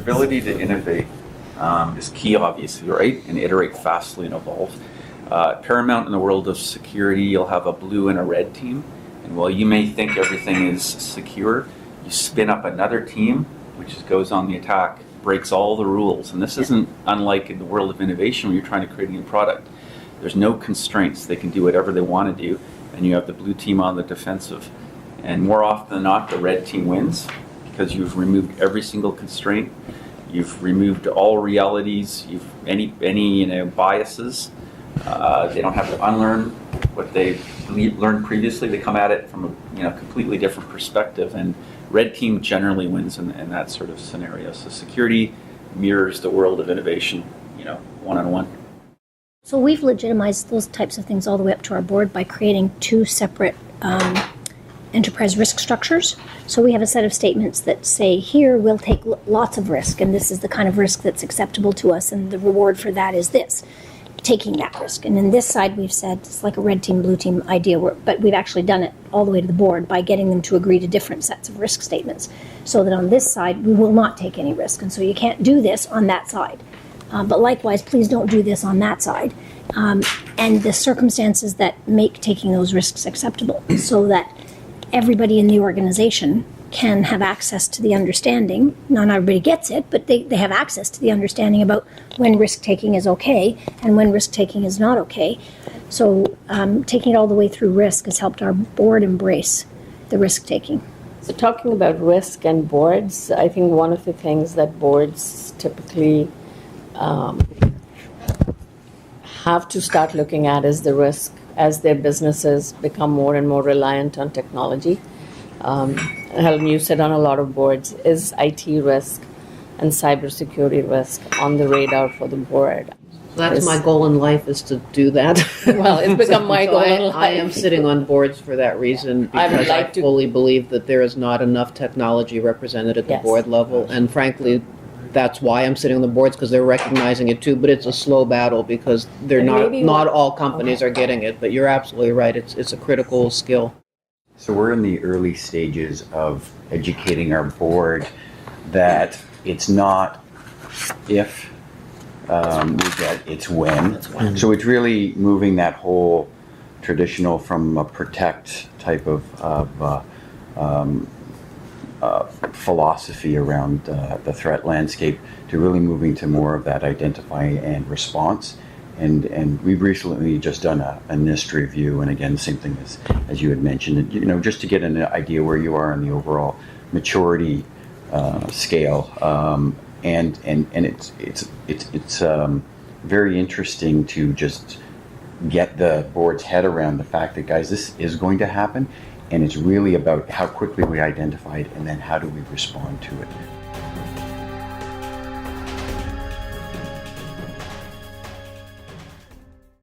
ability to innovate is key, obviously, right? And iterate fastly and evolve. Paramount in the world of security, you'll have a blue and a red team. And while you may think everything is secure, you spin up another team, which goes on the attack, breaks all the rules. And this isn't unlike in the world of innovation when you're trying to create a new product. There's no constraints. They can do whatever they want to do. And you have the blue team on the defensive. And more often than not, the red team wins because you've removed every single constraint. You've removed all realities. You've any biases. They don't have to unlearn what they've learned previously. They come at it from a completely different perspective. And red team generally wins in that sort of scenario. So security mirrors the world of innovation, one-on-one. So we've legitimized those types of things all the way up to our board by creating two separate enterprise risk structures. So we have a set of statements that say, here we'll take lots of risk, and this is the kind of risk that's acceptable to us, and the reward for that is this, taking that risk. And in this side we've said it's like a red team, blue team idea, but we've actually done it all the way to the board by getting them to agree to different sets of risk statements, so that on this side we will not take any risk, and so you can't do this on that side. But likewise, please don't do this on that side. And the circumstances that make taking those risks acceptable, so that everybody in the organization can have access to the understanding. Not everybody gets it, but they have access to the understanding about when risk-taking is okay and when risk-taking is not okay. So taking it all the way through risk has helped our board embrace the risk-taking. So talking about risk and boards, I think one of the things that boards typically have to start looking at is the risk as their businesses become more and more reliant on technology. Helen, you sit on a lot of boards. Is IT risk and cybersecurity risk on the radar for the board? That's my goal in life, is to do that. Well, it's become my goal in life. I am sitting on boards for that reason, because I fully believe that there is not enough technology represented at the board level. And frankly, that's why I'm sitting on the boards, because they're recognizing it too. But it's a slow battle because they're not all companies are getting it. But you're absolutely right. It's a critical skill. So we're in the early stages of educating our board that it's not if we get, it's when. So it's really moving that whole traditional from a protect type of philosophy around the threat landscape to really moving to more of that identify and response. And we've recently just done a NIST review, and again, same thing as you had mentioned, just to get an idea where you are in the overall maturity scale. And it's very interesting to just get the board's head around the fact that, guys, this is going to happen, and it's really about how quickly we identify it and then how do we respond to it.